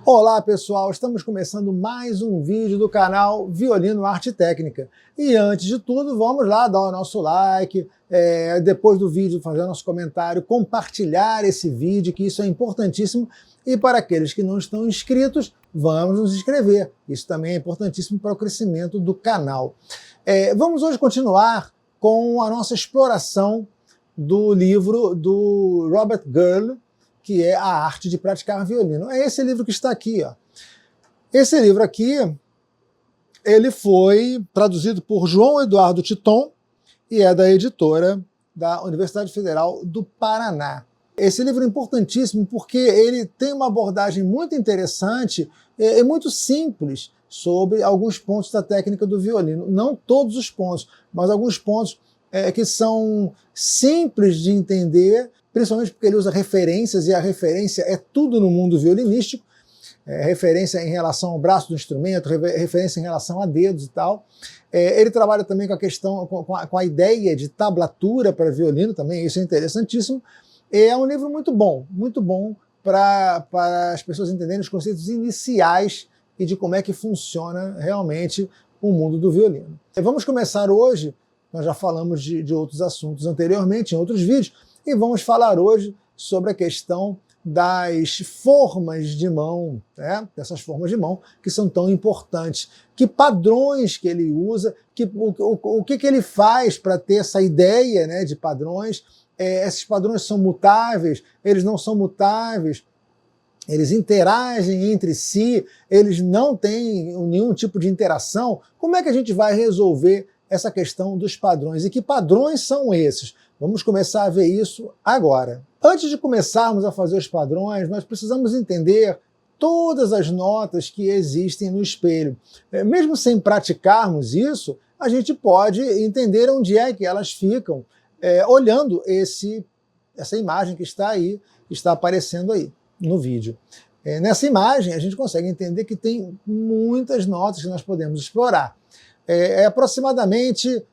Olá pessoal, estamos começando mais um vídeo do canal Violino Arte e Técnica. E antes de tudo, vamos lá dar o nosso like, depois do vídeo fazer nosso comentário, compartilhar esse vídeo, que isso é importantíssimo. E para aqueles que não estão inscritos, vamos nos inscrever. Isso também é importantíssimo para o crescimento do canal. Vamos hoje continuar com a nossa exploração do livro do Robert Girl, que é A Arte de Praticar Violino. É esse livro que está aqui, ó. Esse livro aqui, ele foi traduzido por João Eduardo Titon e é da editora da Universidade Federal do Paraná. Esse livro é importantíssimo porque ele tem uma abordagem muito interessante e muito simples sobre alguns pontos da técnica do violino. Não todos os pontos, mas alguns pontos que são simples de entender, principalmente porque ele usa referências, e a referência é tudo no mundo violinístico, referência em relação ao braço do instrumento, referência em relação a dedos e tal. Ele trabalha também com a questão, com a ideia de tablatura para violino também, isso é interessantíssimo. É um livro muito bom para as pessoas entenderem os conceitos iniciais e de como é que funciona realmente o mundo do violino. Vamos começar hoje, nós já falamos de outros assuntos anteriormente, em outros vídeos, e vamos falar hoje sobre a questão das formas de mão, né? Dessas formas de mão que são tão importantes. Que padrões que ele usa, o que ele faz para ter essa ideia, né, de padrões. Esses padrões são mutáveis, eles não são mutáveis, eles interagem entre si, eles não têm nenhum tipo de interação. Como é que a gente vai resolver essa questão dos padrões? E que padrões são esses? Vamos começar a ver isso agora. Antes de começarmos a fazer os padrões, nós precisamos entender todas as notas que existem no espelho. Mesmo sem praticarmos isso, a gente pode entender onde é que elas ficam, olhando essa imagem que está aí, que está aparecendo aí no vídeo. Nessa imagem, a gente consegue entender que tem muitas notas que nós podemos explorar. Aproximadamente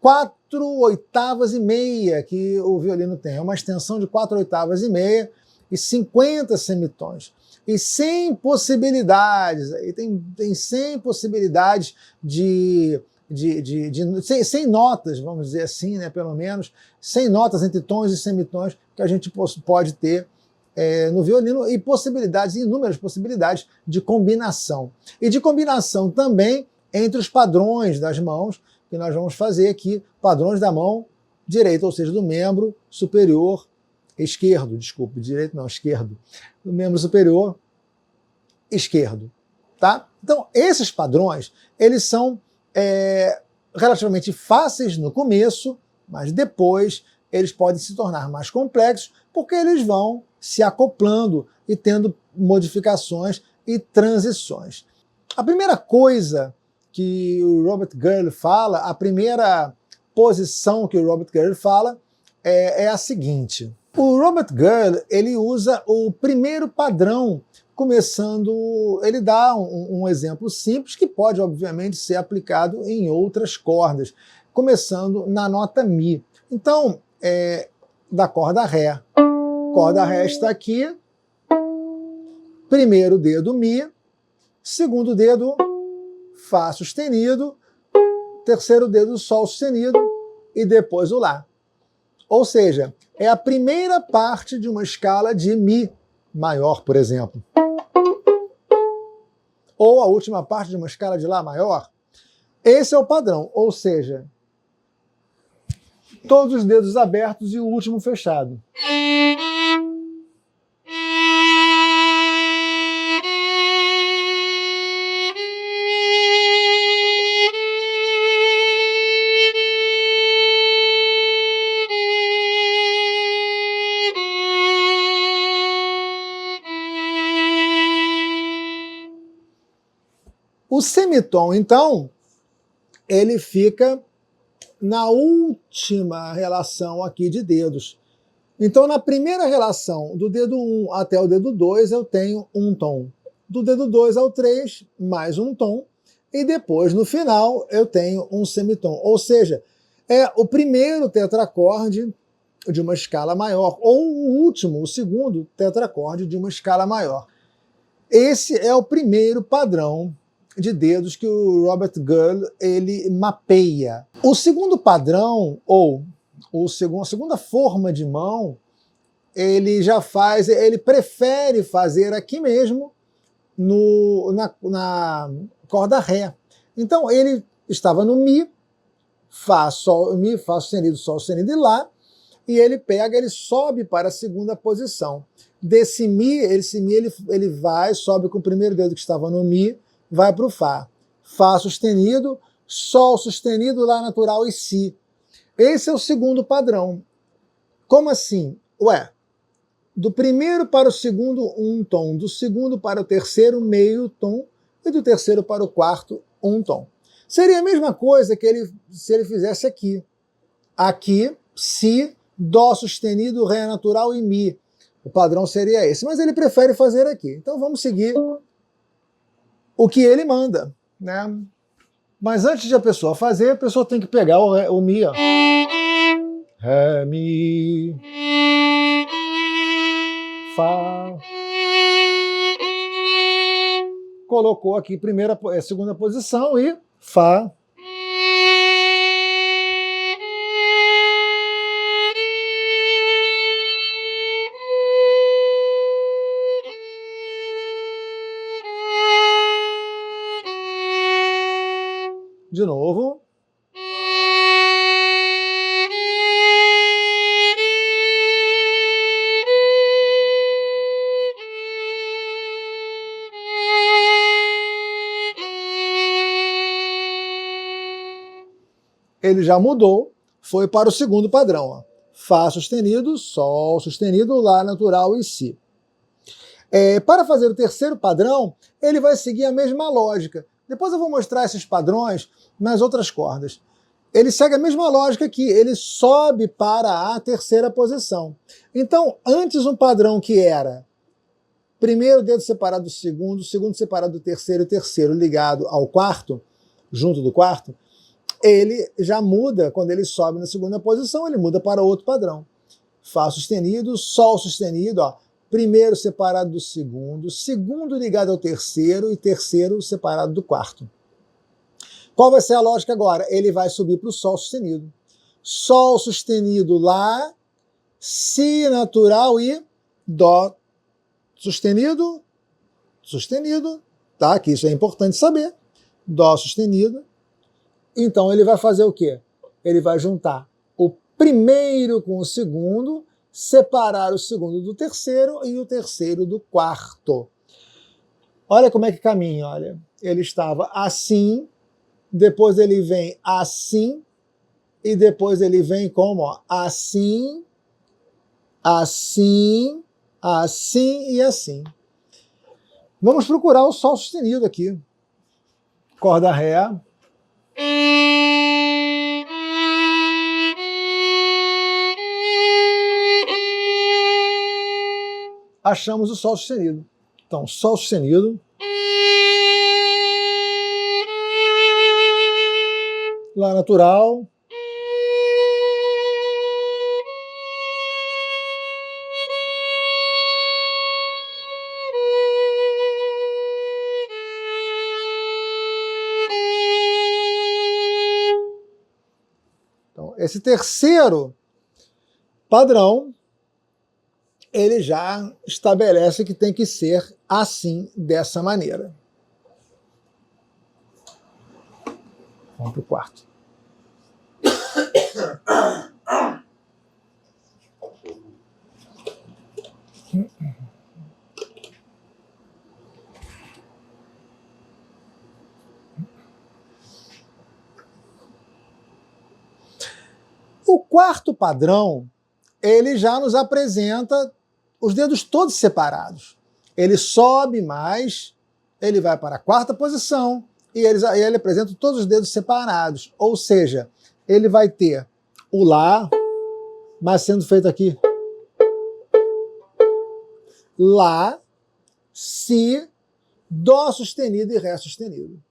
4/8 que o violino tem. É uma extensão de 4/8 e 50 semitons. E 100 possibilidades, tem 100 possibilidades de 100 notas, vamos dizer assim, né, pelo menos, 100 notas entre tons e semitons que a gente pode ter no violino, e inúmeras possibilidades de combinação. E de combinação também entre os padrões das mãos, que nós vamos fazer aqui, padrões da mão direita, ou seja, do membro superior esquerdo, desculpe, direito não, esquerdo, do membro superior esquerdo, tá? Então, esses padrões, eles são relativamente fáceis no começo, mas depois eles podem se tornar mais complexos, porque eles vão se acoplando e tendo modificações e transições. A primeira coisa que o Robert Girl fala, a primeira posição que o Robert Girl fala é a seguinte. O Robert Girl, ele usa o primeiro padrão, ele dá um exemplo simples que pode, obviamente, ser aplicado em outras cordas, começando na nota Mi. Então, da corda Ré. Corda Ré está aqui, primeiro dedo Mi, segundo dedo Fá sustenido, terceiro dedo Sol sustenido e depois o Lá. Ou seja, é a primeira parte de uma escala de Mi maior, por exemplo. Ou a última parte de uma escala de Lá maior. Esse é o padrão, ou seja, todos os dedos abertos e o último fechado. O semitom, então, ele fica na última relação aqui de dedos. Então, na primeira relação, do dedo 1 até o dedo 2, eu tenho um tom. Do dedo 2 ao 3, mais um tom. E depois, no final, eu tenho um semitom. Ou seja, é o primeiro tetracorde de uma escala maior, ou o último, o segundo tetracorde de uma escala maior. Esse é o primeiro padrão de dedos que o Robert Girl ele mapeia. O segundo padrão, ou a segunda forma de mão, ele prefere fazer aqui mesmo na corda Ré. Então ele estava no Mi, Fá, Sol, Mi, Fá sustenido, Sol sustenido e Lá, e ele sobe para a segunda posição. Desse Mi, ele vai, sobe com o primeiro dedo que estava no Mi, vai para o Fá. Fá sustenido, Sol sustenido, Lá natural e Si. Esse é o segundo padrão. Como assim? Ué, do primeiro para o segundo, um tom. Do segundo para o terceiro, meio tom. E do terceiro para o quarto, um tom. Seria a mesma coisa que se ele fizesse aqui. Aqui, Si, Dó sustenido, Ré natural e Mi. O padrão seria esse. Mas ele prefere fazer aqui. Então vamos seguir o que ele manda, né? Mas antes de a pessoa fazer, a pessoa tem que pegar o Mi, ó. Ré, Mi, Fá. Colocou aqui segunda posição e Fá. De novo. Ele já mudou, foi para o segundo padrão. Ó. Fá sustenido, Sol sustenido, Lá natural e Si. Para fazer o terceiro padrão, ele vai seguir a mesma lógica. Depois eu vou mostrar esses padrões nas outras cordas. Ele segue a mesma lógica aqui, ele sobe para a terceira posição. Então, antes um padrão que era primeiro dedo separado do segundo, segundo separado do terceiro, e terceiro ligado ao quarto, junto do quarto, ele já muda, quando ele sobe na segunda posição, ele muda para outro padrão. Fá sustenido, Sol sustenido, ó, primeiro separado do segundo, segundo ligado ao terceiro e terceiro separado do quarto. Qual vai ser a lógica agora? Ele vai subir para o Sol sustenido. Sol sustenido, Lá, Si natural e Dó sustenido, sustenido, tá? Que isso é importante saber. Dó sustenido. Então ele vai fazer o quê? Ele vai juntar o primeiro com o segundo, separar o segundo do terceiro e o terceiro do quarto. Olha como é que caminha, olha. Ele estava assim, depois ele vem assim, e depois ele vem como? Ó, assim, assim, assim e assim. Vamos procurar o Sol sustenido aqui. Corda Ré. Achamos o Sol sustenido. Então, Sol sustenido. Lá natural. Então, esse terceiro padrão, ele já estabelece que tem que ser assim, dessa maneira. Vamos para o quarto. O quarto padrão, ele já nos apresenta os dedos todos separados. Ele sobe mais, ele vai para a quarta posição e ele apresenta todos os dedos separados. Ou seja, ele vai ter o Lá, mas sendo feito aqui. Lá, Si, Dó sustenido e Ré sustenido.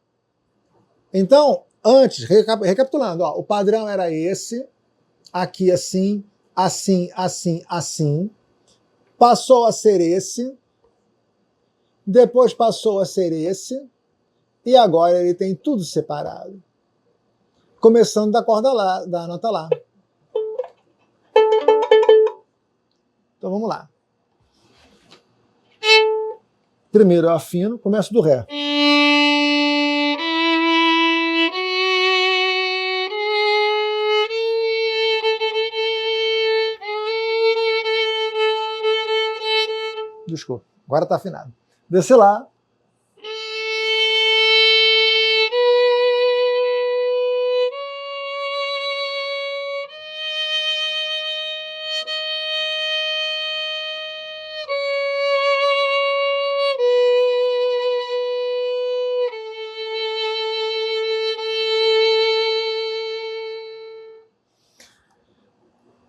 Então, antes, recapitulando, ó, o padrão era esse, aqui assim, assim, assim, assim. Passou a ser esse, depois passou a ser esse, e agora ele tem tudo separado. Começando da corda Lá, da nota Lá. Então vamos lá. Primeiro eu afino, começo do Ré. Desculpa, agora está afinado. Desce Lá.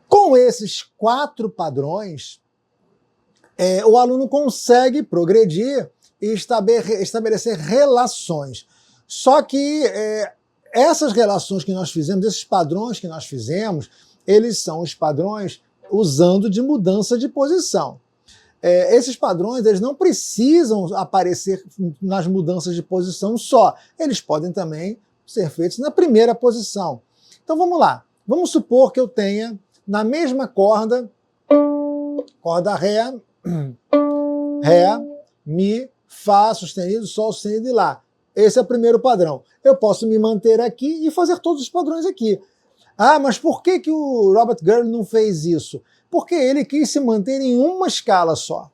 Com esses 4 padrões, o aluno consegue progredir e estabelecer relações. Só que essas relações que nós fizemos, esses padrões que nós fizemos, eles são os padrões usando de mudança de posição. Esses padrões eles não precisam aparecer nas mudanças de posição só. Eles podem também ser feitos na primeira posição. Então vamos lá. Vamos supor que eu tenha na mesma corda Ré, Ré, Mi, Fá sustenido, Sol sustenido e Lá. Esse é o primeiro padrão. Eu posso me manter aqui e fazer todos os padrões aqui. Ah, mas por que o Robert Gurley não fez isso? Porque ele quis se manter em uma escala só.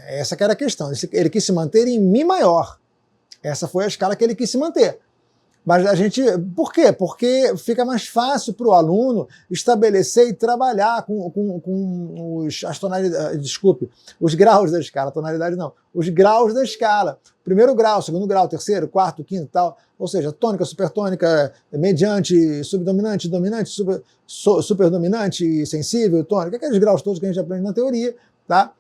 Essa que era a questão. Ele quis se manter em Mi maior. Essa foi a escala que ele quis se manter. Mas por quê? Porque fica mais fácil para o aluno estabelecer e trabalhar com os graus da escala, tonalidade não, os graus da escala. Primeiro grau, segundo grau, terceiro, quarto, quinto e tal. Ou seja, tônica, supertônica, mediante, subdominante, dominante, superdominante, sensível, tônica, aqueles graus todos que a gente aprende na teoria, tá?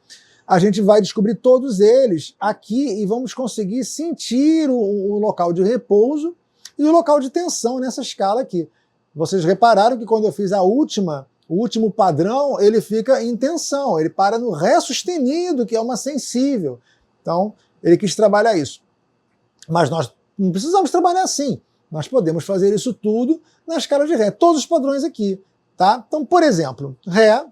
A gente vai descobrir todos eles aqui e vamos conseguir sentir o local de repouso e o local de tensão nessa escala aqui. Vocês repararam que quando eu fiz o último padrão, ele fica em tensão, ele para no Ré sustenido, que é uma sensível. Então, ele quis trabalhar isso. Mas nós não precisamos trabalhar assim. Nós podemos fazer isso tudo na escala de Ré, todos os padrões aqui. Tá? Então, por exemplo, Ré,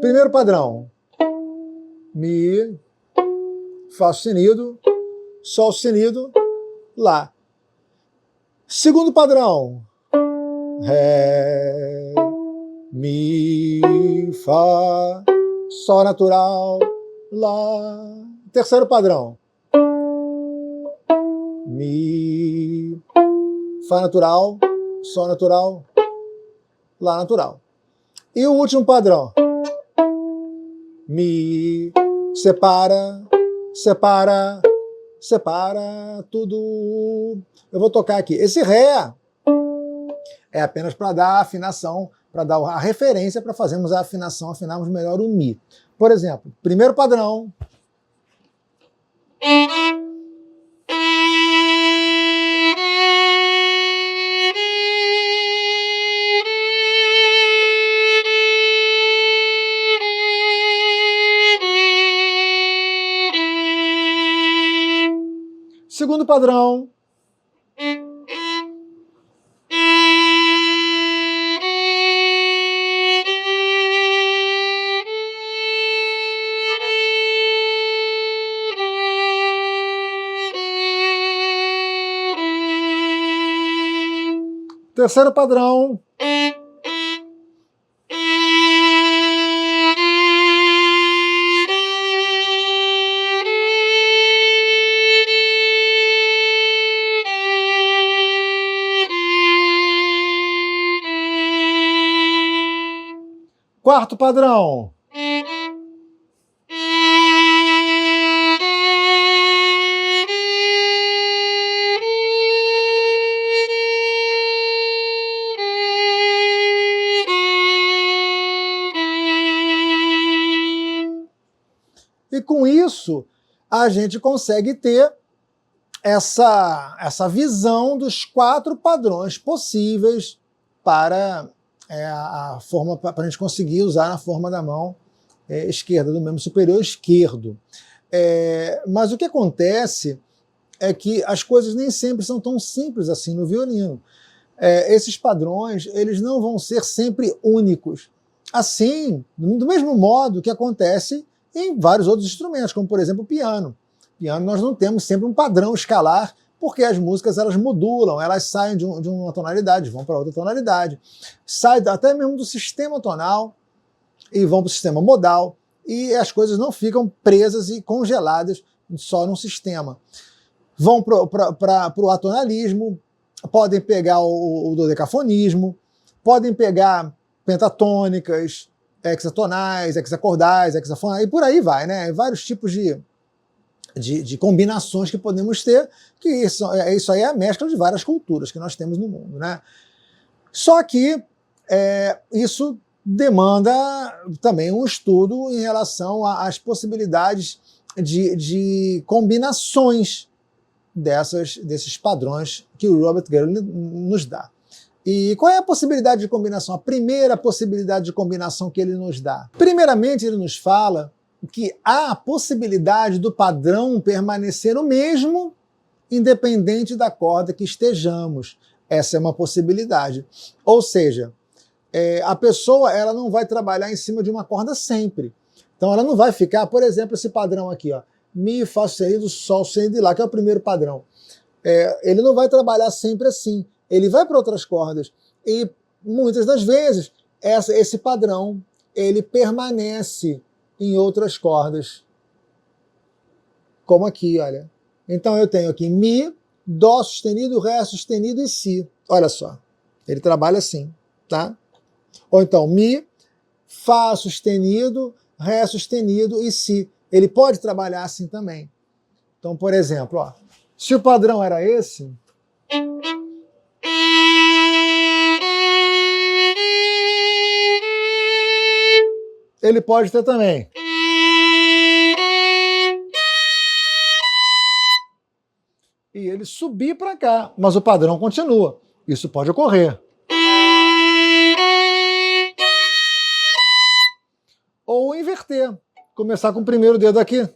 primeiro padrão, Mi, Fá sustenido, Sol sustenido, Lá. Segundo padrão, Ré, Mi, Fá, Sol natural, Lá. Terceiro padrão, Mi, Fá natural, Sol natural, Lá natural. E o último padrão, Mi, separa, separa, separa tudo. Eu vou tocar aqui. Esse Ré é apenas para dar a afinação, para dar a referência para fazermos a afinação, afinarmos melhor o Mi. Por exemplo, primeiro padrão. Segundo padrão. Terceiro padrão. Quarto padrão. E com isso, a gente consegue ter essa visão dos 4 padrões possíveis para a gente conseguir usar na forma da mão esquerda, do membro superior esquerdo. Mas o que acontece é que as coisas nem sempre são tão simples assim no violino. Esses padrões, eles não vão ser sempre únicos. Assim, do mesmo modo que acontece em vários outros instrumentos, como por exemplo o piano. Piano nós não temos sempre um padrão escalar, porque as músicas elas modulam, elas saem de uma tonalidade, vão para outra tonalidade, saem até mesmo do sistema tonal e vão para o sistema modal, e as coisas não ficam presas e congeladas só num sistema. Vão para o atonalismo, podem pegar o dodecafonismo, podem pegar pentatônicas, hexatonais, hexacordais, hexafonais, e por aí vai, né? Vários tipos de combinações que podemos ter, que isso aí é a mescla de várias culturas que nós temos no mundo, né? Só que isso demanda também um estudo em relação às possibilidades de combinações desses padrões que o Robert Gurley nos dá. E qual é a possibilidade de combinação? A primeira possibilidade de combinação que ele nos dá? Primeiramente, ele nos fala que há a possibilidade do padrão permanecer o mesmo, independente da corda que estejamos. Essa é uma possibilidade. Ou seja, a pessoa ela não vai trabalhar em cima de uma corda sempre. Então ela não vai ficar, por exemplo, esse padrão aqui, ó, Mi, Fá sustenido, Sol sustenido e Lá, que é o primeiro padrão. Ele não vai trabalhar sempre assim. Ele vai para outras cordas. E muitas das vezes esse padrão ele permanece em outras cordas. Como aqui, olha. Então eu tenho aqui Mi, Dó sustenido, Ré sustenido e Si. Olha só. Ele trabalha assim, tá? Ou então Mi, Fá sustenido, Ré sustenido e Si. Ele pode trabalhar assim também. Então, por exemplo, ó, se o padrão era esse, ele pode ter também. E ele subir para cá, mas o padrão continua. Isso pode ocorrer. Ou inverter. Começar com o primeiro dedo aqui.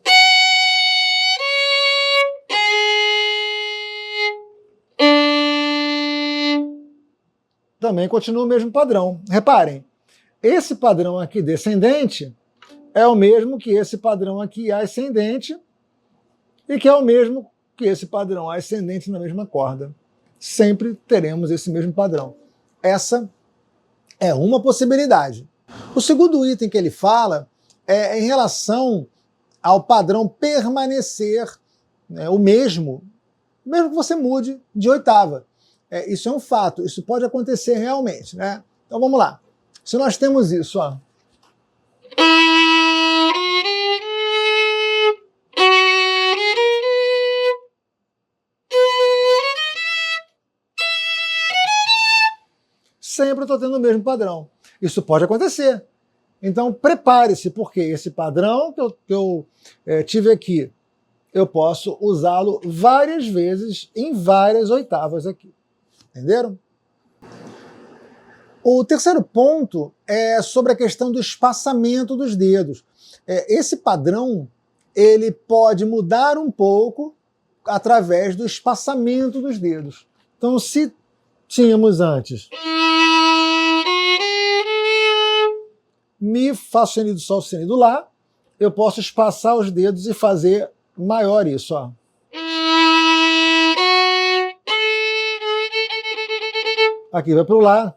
Também continua o mesmo padrão. Reparem, esse padrão aqui descendente é o mesmo que esse padrão aqui ascendente e que é o mesmo que esse padrão ascendente na mesma corda. Sempre teremos esse mesmo padrão. Essa é uma possibilidade. O segundo item que ele fala é em relação ao padrão permanecer, né, o mesmo que você mude de oitava. Isso é um fato, isso pode acontecer realmente, né? Então vamos lá. Se nós temos isso, ó. Sempre eu estou tendo o mesmo padrão. Isso pode acontecer. Então prepare-se, porque esse padrão que eu tive aqui, eu posso usá-lo várias vezes em várias oitavas aqui. Entenderam? O terceiro ponto é sobre a questão do espaçamento dos dedos. Esse padrão ele pode mudar um pouco através do espaçamento dos dedos. Então, se tínhamos antes Mi, Fá sustenido, Sol sustenido, Lá, eu posso espaçar os dedos e fazer maior isso, ó. Aqui vai para o Lá.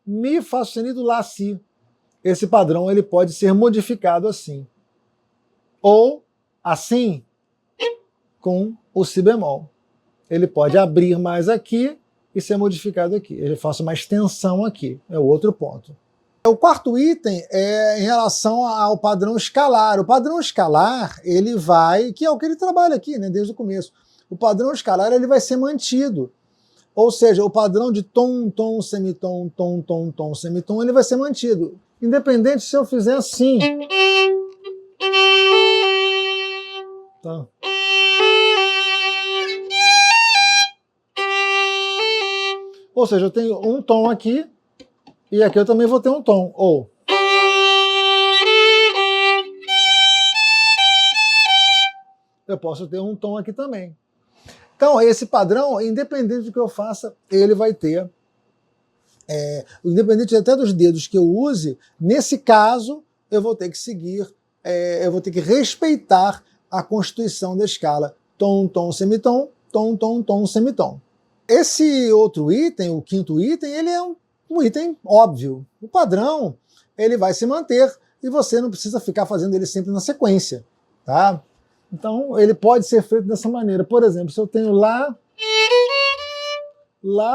Mi, Fá sustenido, Lá, Si. Esse padrão ele pode ser modificado assim. Ou assim, com o Si bemol. Ele pode abrir mais aqui e ser modificado aqui. Ele faz uma extensão aqui. É o outro ponto. O quarto item é em relação ao padrão escalar. O padrão escalar, ele vai, que é o que ele trabalha aqui, né, desde o começo. O padrão escalar ele vai ser mantido. Ou seja, o padrão de tom, tom, semitom, tom, tom, tom, semitom, ele vai ser mantido. Independente se eu fizer assim. Tá. Ou seja, eu tenho um tom aqui, e aqui eu também vou ter um tom. Ou. eu posso ter um tom aqui também. Então, esse padrão, independente do que eu faça, ele vai ter, independente até dos dedos que eu use, nesse caso, eu vou ter que seguir, eu vou ter que respeitar a constituição da escala tom, tom, semitom, tom, tom, tom, semitom. Esse outro item, o quinto item, ele é um item óbvio. O padrão, ele vai se manter e você não precisa ficar fazendo ele sempre na sequência, tá? Então, ele pode ser feito dessa maneira. Por exemplo, se eu tenho Lá,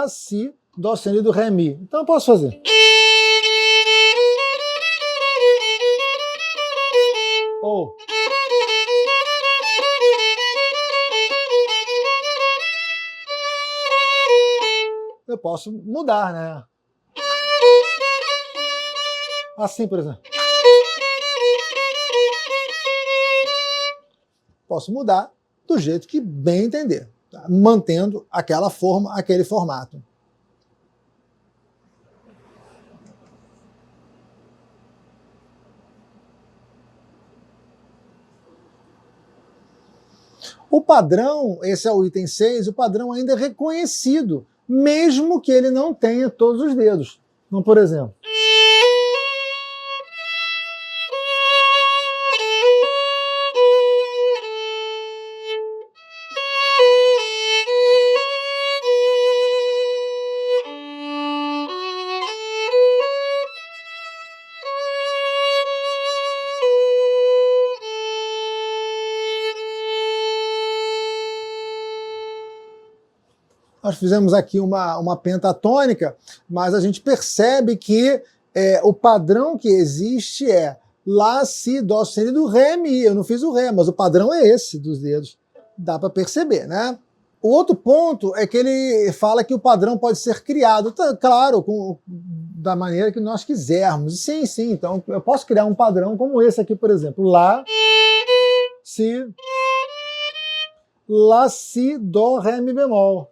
Si, Dó sustenido, Ré, Mi. Então, eu posso fazer. Ou... eu posso mudar, né? Assim, por exemplo. Posso mudar do jeito que bem entender, tá? Mantendo aquela forma, aquele formato. O padrão, esse é o item 6, o padrão ainda é reconhecido, mesmo que ele não tenha todos os dedos. Então, por exemplo... nós fizemos aqui uma pentatônica, mas a gente percebe que o padrão que existe é Lá, Si, Dó sustenido, Ré, Mi. Eu não fiz o Ré, mas o padrão é esse dos dedos. Dá para perceber, né? O outro ponto é que ele fala que o padrão pode ser criado, tá, claro, da maneira que nós quisermos. Sim, sim, então eu posso criar um padrão como esse aqui, por exemplo. Lá, Si, Dó, Ré, Mi bemol.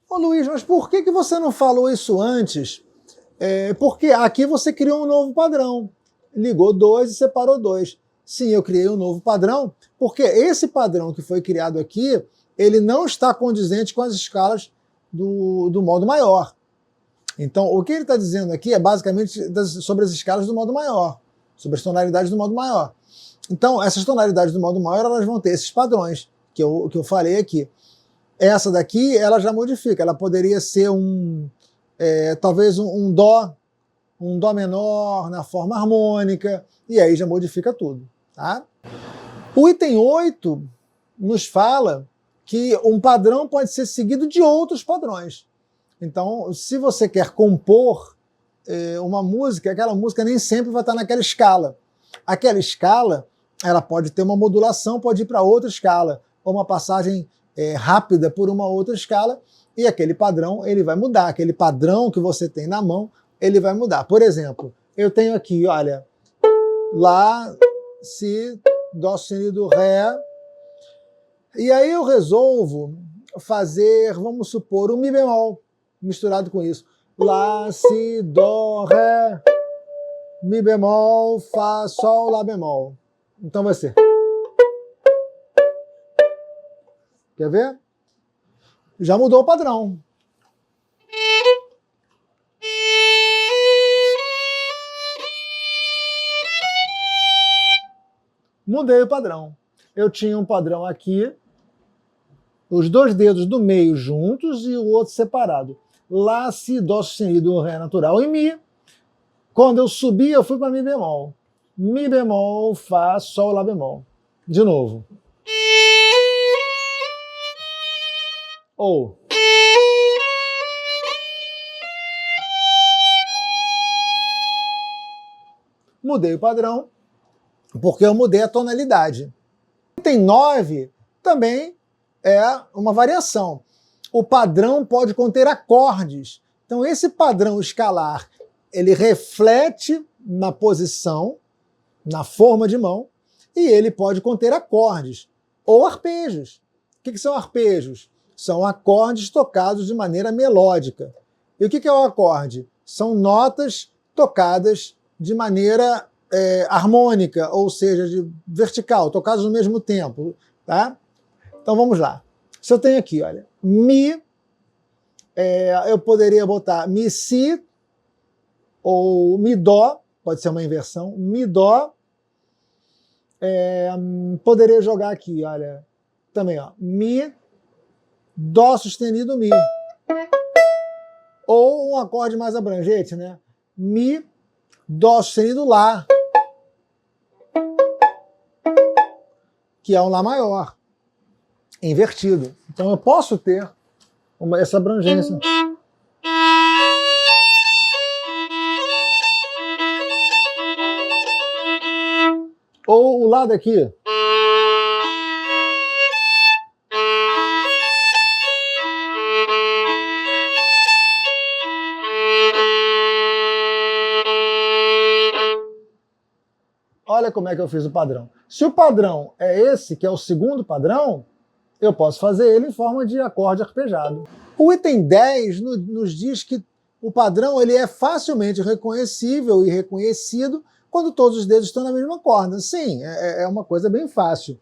Ô Luiz, mas por que você não falou isso antes? Porque aqui você criou um novo padrão. Ligou 2 e separou 2. Sim, eu criei um novo padrão, porque esse padrão que foi criado aqui, ele não está condizente com as escalas do modo maior. Então, o que ele está dizendo aqui é basicamente sobre as escalas do modo maior, sobre as tonalidades do modo maior. Então, essas tonalidades do modo maior, elas vão ter esses padrões que eu falei aqui. Essa daqui, ela já modifica, ela poderia ser talvez um dó menor na forma harmônica, e aí já modifica tudo, tá? O item 8 nos fala que um padrão pode ser seguido de outros padrões. Então, se você quer compor uma música, aquela música nem sempre vai estar naquela escala. Aquela escala, ela pode ter uma modulação, pode ir para outra escala, ou uma passagem rápida por uma outra escala, e aquele padrão ele vai mudar, aquele padrão que você tem na mão, ele vai mudar. Por exemplo, eu tenho aqui, olha, Lá, Si, Dó sustenido, Ré, e aí eu resolvo fazer, vamos supor, um Mi bemol, misturado com isso. Lá, Si, Dó, Ré, Mi bemol, Fá, Sol, Lá bemol. Então vai ser... Quer ver? Já mudou o padrão. Mudei o padrão. Eu tinha um padrão aqui, os dois dedos do meio juntos e o outro separado. Lá, Si, Dó sustenido, Ré natural e Mi. Quando eu subi, eu fui para Mi bemol. Mi bemol, Fá, Sol, Lá bemol. De novo. Ou... mudei o padrão, porque eu mudei a tonalidade. O item 9 também é uma variação. O padrão pode conter acordes. Então esse padrão escalar, ele reflete na posição, na forma de mão, e ele pode conter acordes ou arpejos. O que são arpejos? São acordes tocados de maneira melódica. E o que é o acorde? são notas tocadas de maneira harmônica, ou seja, de vertical, tocadas no mesmo tempo, tá? Então vamos lá. Se eu tenho aqui, olha, Mi, eu poderia botar Mi, Si, ou Mi, Dó, pode ser uma inversão, Mi, Dó. Poderia jogar aqui, olha, também, ó, Mi, Dó sustenido, Mi. Ou um acorde mais abrangente, né? Mi, Dó sustenido, Lá, que é um Lá maior, invertido. Então eu posso ter essa abrangência. Ou o lado aqui. Olha como é que eu fiz o padrão. Se o padrão é esse, que é o segundo padrão, eu posso fazer ele em forma de acorde arpejado. O item 10 nos diz que o padrão ele é facilmente reconhecível e reconhecido quando todos os dedos estão na mesma corda. Sim, é uma coisa bem fácil.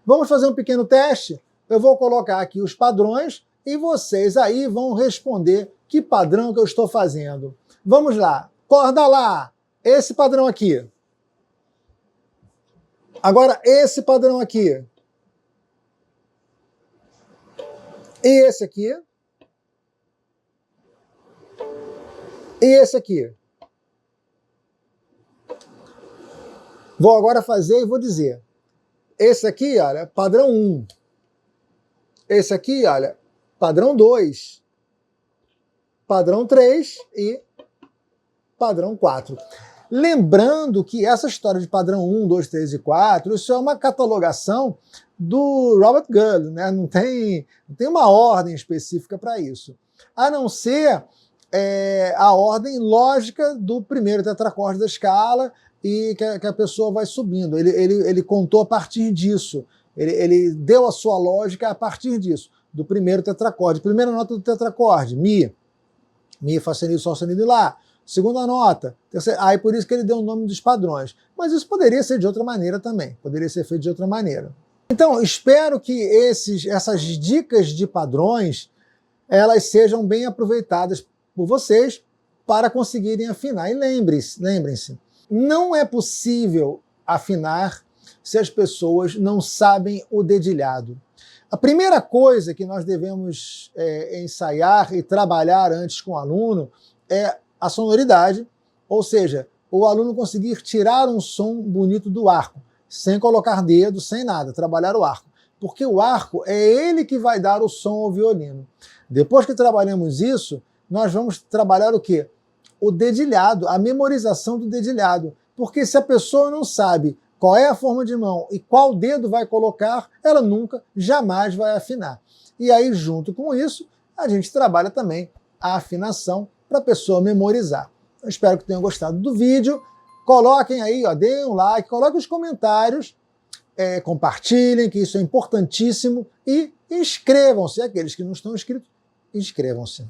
Vamos fazer um pequeno teste? Eu vou colocar aqui os padrões e vocês aí vão responder que padrão que eu estou fazendo. Vamos lá. Corda Lá, esse padrão aqui. Agora, esse padrão aqui. E esse aqui. E esse aqui. Vou agora fazer e vou dizer. Esse aqui, olha, padrão 1. Esse aqui, olha, padrão 2. Padrão 3 e padrão 4. Lembrando que essa história de padrão 1, 2, 3 e 4, isso é uma catalogação do Robert Gould, né? Não tem uma ordem específica para isso. A não ser a ordem lógica do primeiro tetracorde da escala e que a pessoa vai subindo. Ele contou a partir disso. Ele deu a sua lógica a partir disso, do primeiro tetracorde. Primeira nota do tetracorde, Mi. Mi, Fá sustenido, Sol sustenido e Lá. Segunda nota, aí por isso que ele deu o nome dos padrões. Mas isso poderia ser de outra maneira também, poderia ser feito de outra maneira. Então, espero que essas dicas de padrões, elas sejam bem aproveitadas por vocês para conseguirem afinar. E lembrem-se, não é possível afinar se as pessoas não sabem o dedilhado. A primeira coisa que nós devemos ensaiar e trabalhar antes com o aluno é a sonoridade, ou seja, o aluno conseguir tirar um som bonito do arco, sem colocar dedo, sem nada, trabalhar o arco. Porque o arco é ele que vai dar o som ao violino. Depois que trabalhamos isso, nós vamos trabalhar o quê? O dedilhado, a memorização do dedilhado. Porque se a pessoa não sabe qual é a forma de mão e qual dedo vai colocar, ela nunca, jamais vai afinar. E aí, junto com isso, a gente trabalha também a afinação para a pessoa memorizar. Eu espero que tenham gostado do vídeo. Coloquem aí, ó, deem um like, coloquem os comentários, compartilhem, que isso é importantíssimo, e inscrevam-se. Aqueles que não estão inscritos, inscrevam-se.